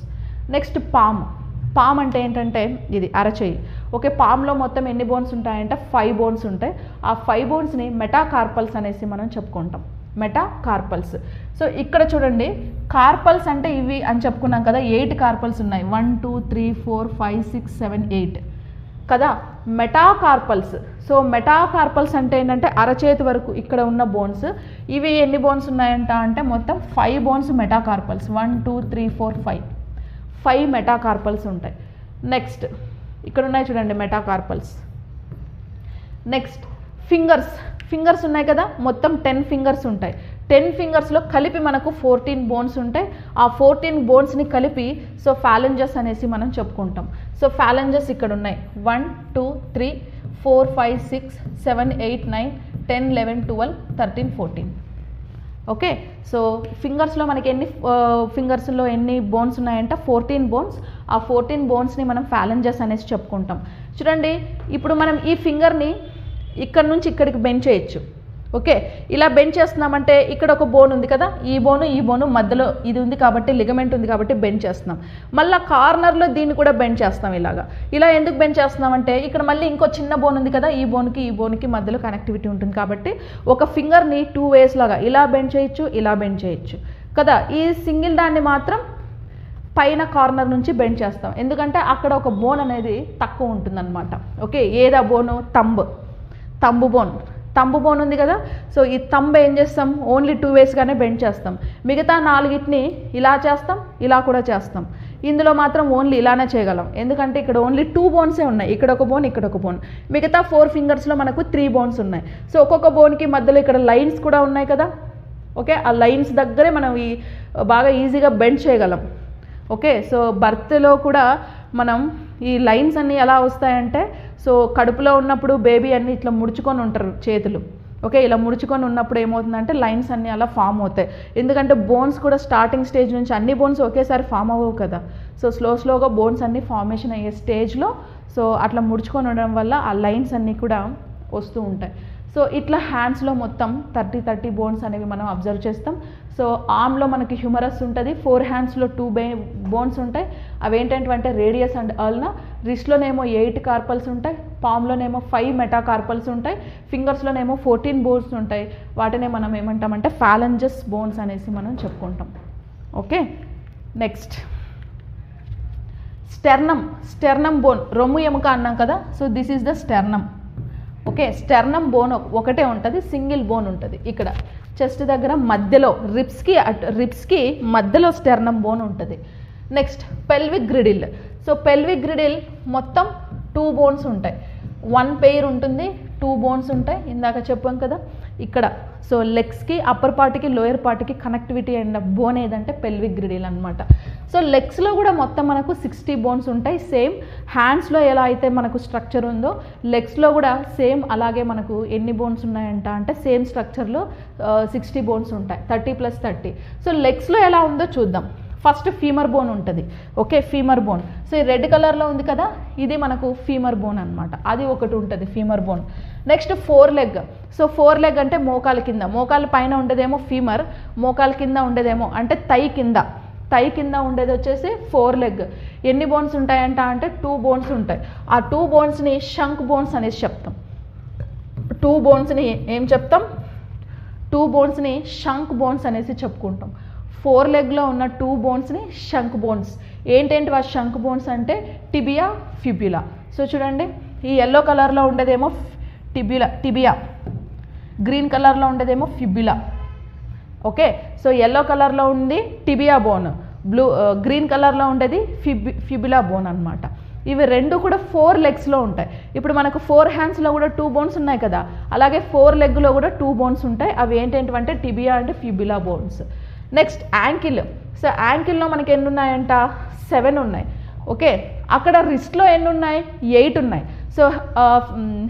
నెక్స్ట్ పామ్ అంటే ఏంటంటే ఇది అరచేయి. ఓకే, పామ్లో మొత్తం ఎన్ని బోన్స్ ఉంటాయంటే 5 బోన్స్ ఉంటాయి. ఆ 5 బోన్స్ని మెటాకార్పల్స్ అనేసి మనం చెప్పుకుంటాం. మెటాకార్పల్స్. సో ఇక్కడ చూడండి కార్పల్స్ అంటే ఇవి అని చెప్పుకున్నాం కదా, 8 కార్పల్స్ ఉన్నాయి. 1 2 3 4 5 6 7 8 కదా. మెటాకార్పల్స్. సో మెటాకార్పల్స్ అంటే ఏంటంటే అరచేతి వరకు ఇక్కడ ఉన్న బోన్స్. ఇవి ఎన్ని బోన్స్ ఉన్నాయంట అంటే మొత్తం 5 బోన్స్ మెటాకార్పల్స్. 1 2 3 4 5 మెటాకార్పల్స్ ఉంటాయి. నెక్స్ట్ ఇక్కడ ఉన్నాయి చూడండి మెటాకార్పల్స్. నెక్స్ట్ ఫింగర్స్ ఉన్నాయి కదా, మొత్తం 10 ఫింగర్స్ ఉంటాయి. 10 ఫింగర్స్లో కలిపి మనకు 14 బోన్స్ ఉంటాయి. ఆ 14 బోన్స్ని కలిపి సో ఫాలెంజెస్ అనేసి మనం చెప్పుకుంటాం. సో ఫాలెంజెస్ ఇక్కడ ఉన్నాయి. 1 2 3 4 5 6 7 8 9 10 11 12 13 14. ఓకే, సో ఫింగర్స్లో మనకి ఫింగర్స్లో ఎన్ని బోన్స్ ఉన్నాయంటే 14 బోన్స్. ఆ 14 బోన్స్ని మనం ఫాలెంజెస్ అనేసి చెప్పుకుంటాం. చూడండి, ఇప్పుడు మనం ఈ ఫింగర్ని ఇక్కడ నుంచి ఇక్కడికి బెండ్ చేయొచ్చు. ఓకే, ఇలా బెండ్ చేస్తున్నామంటే ఇక్కడ ఒక బోన్ ఉంది కదా, ఈ బోను మధ్యలో ఇది ఉంది కాబట్టి, లిగమెంట్ ఉంది కాబట్టి బెండ్ చేస్తున్నాం. మళ్ళీ కార్నర్లో దీన్ని కూడా బెండ్ చేస్తాం. ఇలా ఎందుకు బెండ్ చేస్తున్నామంటే ఇక్కడ మళ్ళీ ఇంకో చిన్న బోన్ ఉంది కదా, ఈ బోన్కి మధ్యలో కనెక్టివిటీ ఉంటుంది కాబట్టి ఒక ఫింగర్ని 2 ways లాగా ఇలా బెండ్ చేయొచ్చు, ఇలా బెండ్ చేయొచ్చు కదా. ఈ సింగిల్ దాన్ని మాత్రం పైన కార్నర్ నుంచి బెండ్ చేస్తాం, ఎందుకంటే అక్కడ ఒక బోన్ అనేది తక్కువ ఉంటుందన్నమాట. ఓకే, ఏదా బోను? తంబు బోన్ ఉంది కదా, సో ఈ తంబ్ ఏం చేస్తాం, ఓన్లీ 2 waysగానే బెండ్ చేస్తాం. మిగతా 4ని ఇలా చేస్తాం, ఇలా కూడా చేస్తాం. ఇందులో మాత్రం ఓన్లీ ఇలానే చేయగలం, ఎందుకంటే ఇక్కడ ఓన్లీ 2 బోన్సే ఉన్నాయి, ఇక్కడ ఒక బోన్, ఇక్కడ ఒక బోన్. మిగతా 4 ఫింగర్స్లో మనకు 3 బోన్స్ ఉన్నాయి. సో ఒక్కొక్క బోన్కి మధ్యలో ఇక్కడ లైన్స్ కూడా ఉన్నాయి కదా. ఓకే, ఆ లైన్స్ దగ్గరే మనం ఈ బాగా ఈజీగా బెండ్ చేయగలం. ఓకే, సో బర్త్లో కూడా మనం ఈ లైన్స్ అన్నీ ఎలా వస్తాయంటే, సో కడుపులో ఉన్నప్పుడు బేబీ అన్నీ ఇట్లా ముడుచుకొని ఉంటారు చేతులు. ఓకే, ఇలా ముడుచుకొని ఉన్నప్పుడు ఏమవుతుందంటే లైన్స్ అన్నీ అలా ఫామ్ అవుతాయి, ఎందుకంటే బోన్స్ కూడా స్టార్టింగ్ స్టేజ్ నుంచి అన్ని బోన్స్ ఒకేసారి ఫామ్ అవ్వవు కదా. సో స్లోగా బోన్స్ అన్నీ ఫార్మేషన్ అయ్యే స్టేజ్లో సో అట్లా ముడుచుకొని ఉండడం వల్ల ఆ లైన్స్ అన్నీ కూడా వస్తూ ఉంటాయి. సో ఇట్లా హ్యాండ్స్లో మొత్తం 30 బోన్స్ అనేవి మనం అబ్జర్వ్ చేస్తాం. సో ఆర్మ్లో మనకి హ్యూమరస్ ఉంటుంది, 4 హ్యాండ్స్లో 2 బోన్స్ ఉంటాయి. అవి ఏంటంటే రేడియస్ అండ్ అల్నా. రిస్ట్లోనేమో 8 కార్పల్స్ ఉంటాయి, పామ్లోనేమో 5 మెటాకార్పల్స్ ఉంటాయి, ఫింగర్స్లోనేమో 14 బోన్స్ ఉంటాయి. వాటినే మనం ఏమంటామంటే ఫాలెంజెస్ బోన్స్ అనేసి మనం చెప్పుకుంటాం. ఓకే, నెక్స్ట్ స్టెర్నమ్ బోన్, రొమ్ము ఎముక అన్నాం కదా. So this is the sternum. Okay, sternum bone ఒకటే ఉంటుంది, సింగిల్ బోన్ ఉంటుంది ఇక్కడ చెస్ట్ దగ్గర మధ్యలో, రిబ్స్కి మధ్యలో స్టెర్నమ్ బోన్ ఉంటుంది. Next pelvic girdle. So pelvic griddle మొత్తం 2 బోన్స్ ఉంటాయి, 1 పెయిర్ ఉంటుంది, 2 బోన్స్ ఉంటాయి. ఇందాక చెప్పాం కదా ఇక్కడ. సో లెగ్స్కి అప్పర్ పార్ట్కి లోయర్ పార్ట్కి కనెక్టివిటీ అయిన బోన్ ఏదంటే పెల్విక్ గ్రిడిల్ అనమాట. సో లెగ్స్లో కూడా మొత్తం మనకు 60 బోన్స్ ఉంటాయి. సేమ్ హ్యాండ్స్లో ఎలా అయితే మనకు స్ట్రక్చర్ ఉందో లెగ్స్లో కూడా సేమ్ అలాగే మనకు ఎన్ని బోన్స్ ఉన్నాయంట అంటే సేమ్ స్ట్రక్చర్లో 60 బోన్స్ ఉంటాయి, 30 + 30. సో లెగ్స్లో ఎలా ఉందో చూద్దాం. ఫస్ట్ ఫీమర్ బోన్ ఉంటుంది. Okay, femur bone. సో ఈ రెడ్ కలర్లో ఉంది కదా, ఇది మనకు ఫీమర్ బోన్ అనమాట, అది ఒకటి ఉంటుంది femur bone. Next 4 leg. So 4 leg అంటే మోకాల కింద, మోకాల పైన ఉండేదేమో ఫీమర్, మోకాల కింద ఉండేదేమో అంటే థై కింద ఉండేది వచ్చేసి 4 లెగ్. ఎన్ని బోన్స్ ఉంటాయంట అంటే 2 బోన్స్ ఉంటాయి. ఆ 2 బోన్స్ని షంక్ బోన్స్ అనేసి చెప్తాం. 2 బోన్స్ని ఏం చెప్తాం? 2 బోన్స్ని షంక్ బోన్స్ అనేసి చెప్పుకుంటాం. 4 లెగ్లో ఉన్న 2 బోన్స్ని షంక్ బోన్స్. ఏంటంటే ఆ షంక్ బోన్స్ అంటే టిబియా, ఫిబ్యులా. సో చూడండి, ఈ ఎల్లో కలర్లో ఉండేదేమో టిబియా, గ్రీన్ కలర్లో ఉండేదేమో ఫిబ్యులా. ఓకే, సో ఎల్లో కలర్లో ఉంది టిబియా బోన్, గ్రీన్ కలర్లో ఉండేది ఫిబ్యులా బోన్ అనమాట. ఇవి రెండు కూడా 4 లెగ్స్లో ఉంటాయి. ఇప్పుడు మనకు 4 హ్యాండ్స్లో కూడా 2 బోన్స్ ఉన్నాయి కదా, అలాగే 4 లెగ్లో కూడా 2 బోన్స్ ఉంటాయి. అవి ఏంటంటే టిబియా అంటే ఫిబ్యులా బోన్స్. Next ankle. సో యాంకిల్లో మనకి ఎన్ని ఉన్నాయంట? 7 ఉన్నాయి. ఓకే, అక్కడ రిస్ట్లో ఎన్ని ఉన్నాయి? 8 ఉన్నాయి. సో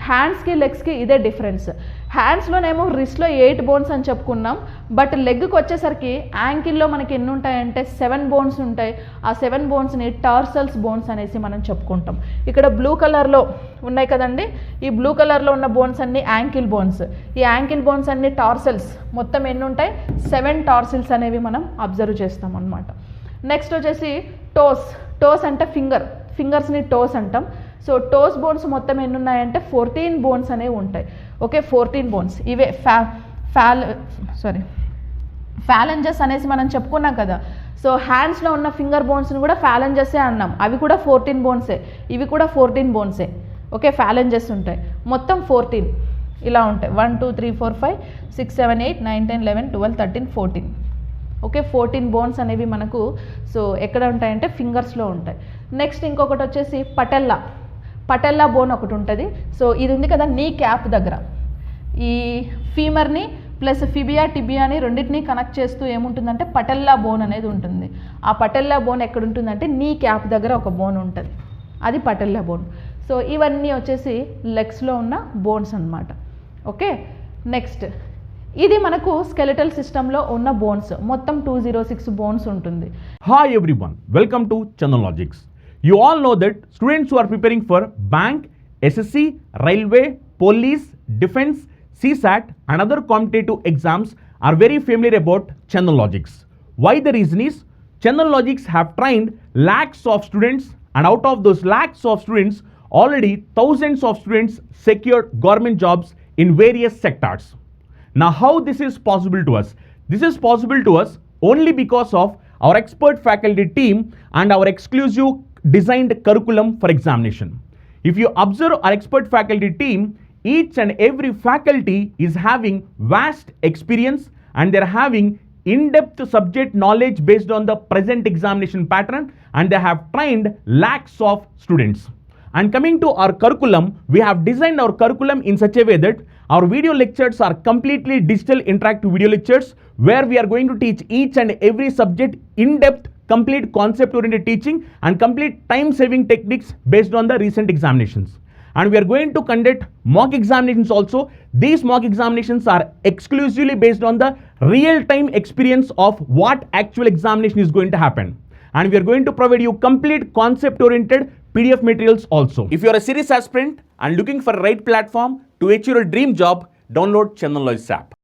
హ్యాండ్స్కి లెగ్స్కి ఇదే డిఫరెన్స్. హ్యాండ్స్లోనేమో రిస్ట్లో 8 బోన్స్ అని చెప్పుకున్నాం, బట్ లెగ్కి వచ్చేసరికి యాంకిల్లో మనకి ఎన్ని ఉంటాయంటే 7 బోన్స్ ఉంటాయి. ఆ 7 బోన్స్ని టార్సల్స్ బోన్స్ అనేసి మనం చెప్పుకుంటాం. ఇక్కడ బ్లూ కలర్లో ఉన్నాయి కదండి, ఈ బ్లూ కలర్లో ఉన్న బోన్స్ అన్ని యాంకిల్ బోన్స్. ఈ యాంకిల్ బోన్స్ అన్ని టార్సల్స్. మొత్తం ఎన్ని ఉంటాయి? 7 టార్సిల్స్ అనేవి మనం అబ్జర్వ్ చేస్తాం అన్నమాట. నెక్స్ట్ వచ్చేసి టోస్ అంటే ఫింగర్స్ని టోస్ అంటాం. సో టోస్ బోన్స్ మొత్తం ఎన్ని ఉన్నాయంటే 14 బోన్స్ అనేవి ఉంటాయి. Okay, 14 bones. ఇవే ఫాలెంజెస్ అనేసి మనం చెప్పుకున్నాం కదా. సో హ్యాండ్స్లో ఉన్న ఫింగర్ బోన్స్ని కూడా ఫాలెంజెసే అన్నాం, అవి కూడా 14 బోన్సే, ఇవి కూడా 14 బోన్సే. ఓకే, ఫాలెంజెస్ ఉంటాయి మొత్తం 14 ఇలా ఉంటాయి. 1 2 3 4 5 6 7 8 9 10 11 12 13 14. ఓకే, 14 బోన్స్ అనేవి మనకు సో ఎక్కడ ఉంటాయంటే ఫింగర్స్లో ఉంటాయి. నెక్స్ట్ ఇంకొకటి వచ్చేసి పటెల్లా బోన్ ఒకటి ఉంటుంది. సో ఇది ఉంది కదా నీ క్యాప్ దగ్గర, ఈ ఫీమర్ని ప్లస్ టిబియాని రెండింటినీ కనెక్ట్ చేస్తూ ఏముంటుందంటే పటెల్లా బోన్ అనేది ఉంటుంది. ఆ పటెల్లా బోన్ ఎక్కడ ఉంటుందంటే నీ క్యాప్ దగ్గర ఒక బోన్ ఉంటుంది, అది పటెల్లా బోన్. సో ఇవన్నీ వచ్చేసి లెగ్స్లో ఉన్న బోన్స్ అన్నమాట. ఓకే, నెక్స్ట్ ఇది మనకు స్కెలిటల్ సిస్టంలో ఉన్న బోన్స్ మొత్తం 206 బోన్స్ ఉంటుంది. Hi everyone, welcome to Chandan logics. You all know that students who are preparing for bank, SSC, railway, police, defense, CSAT and other competitive exams are very familiar about Chandan Logics. Why? The reason is Chandan Logics have trained lakhs of students, and out of those lakhs of students, already thousands of students secured government jobs in various sectors. Now, how this is possible to us? This is possible to us only because of our expert faculty team and our exclusive designed curriculum for examination. If you observe our expert faculty team, each and every faculty is having vast experience and they're having in-depth subject knowledge based on the present examination pattern, and they have trained lakhs of students. And coming to our curriculum, we have designed our curriculum in such a way that our video lectures are completely digital interactive video lectures where we are going to teach each and every subject in depth, complete concept oriented teaching and complete time saving techniques based on the recent examinations. And we are going to conduct mock examinations also. These mock examinations are exclusively based on the real time experience of what actual examination is going to happen. And we are going to provide you complete concept oriented PDF materials also. If you are a serious aspirant and looking for a right platform to achieve your dream job, download Chandan Logics app.